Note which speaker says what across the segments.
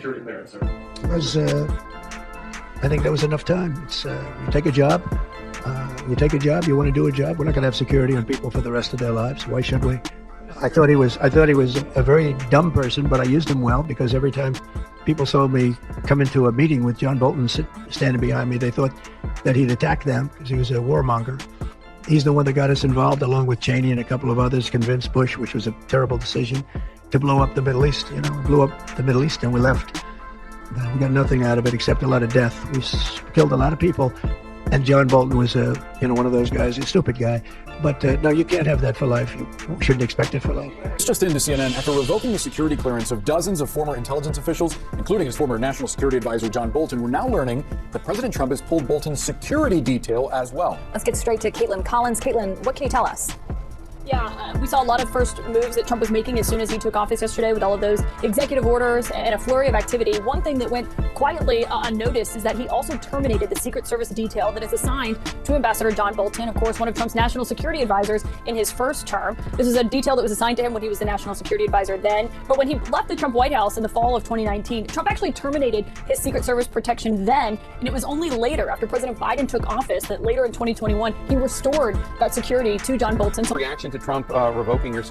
Speaker 1: security clearance, sir?
Speaker 2: Because I think that was enough time. It's you take a job. You want to do a job. We're not going to have security on people for the rest of their lives. Why should we? I thought he was a very dumb person, but I used him well because every time people saw me come into a meeting with John Bolton standing behind me, they thought that he'd attack them because he was a warmonger. He's the one that got us involved, along with Cheney and a couple of others, convinced Bush, which was a terrible decision, to blow up the Middle East. We blew up the Middle East and we left. We got nothing out of it except a lot of death. We killed a lot of people. And John Bolton was one of those guys, a stupid guy. But no, you can't have that for life. You shouldn't expect it for life.
Speaker 3: It's just into CNN after revoking the security clearance of dozens of former intelligence officials, including his former national security advisor, John Bolton. We're now learning that President Trump has pulled Bolton's security detail as well.
Speaker 4: Let's get straight to Caitlin Collins. Caitlin, what can you tell us?
Speaker 5: Yeah, we saw a lot of first moves that Trump was making as soon as he took office yesterday with all of those executive orders and a flurry of activity. One thing that went quietly unnoticed is that he also terminated the Secret Service detail that is assigned to Ambassador John Bolton, of course, one of Trump's national security advisors in his first term. This is a detail that was assigned to him when he was the national security advisor then. But when he left the Trump White House in the fall of 2019, Trump actually terminated his Secret Service protection then. And it was only later, after President Biden took office, that later in 2021, he restored that security to John Bolton.
Speaker 6: Reaction to Trump revoking your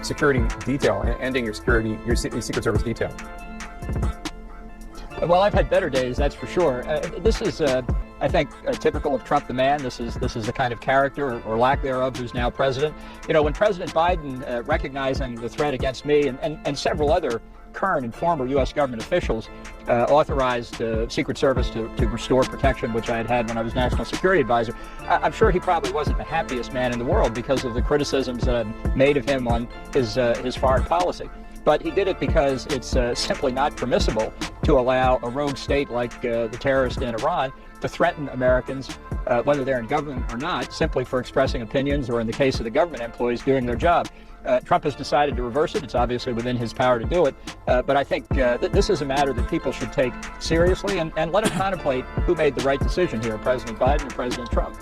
Speaker 6: security detail, ending your Secret Service detail?
Speaker 7: Well, I've had better days, that's for sure. This is, I think, typical of Trump the man. This is the kind of character, or lack thereof, who's now president. When President Biden, recognizing the threat against me and several other current and former U.S. government officials, authorized the Secret Service to restore protection, which I had when I was National Security Advisor. I'm sure he probably wasn't the happiest man in the world because of the criticisms that I've made of him on his foreign policy. But he did it because it's simply not permissible to allow a rogue state like the terrorists in Iran to threaten Americans, whether they're in government or not, simply for expressing opinions or, in the case of the government employees, doing their job. Trump has decided to reverse it. It's obviously within his power to do it. But I think that this is a matter that people should take seriously and let us contemplate who made the right decision here, President Biden or President Trump.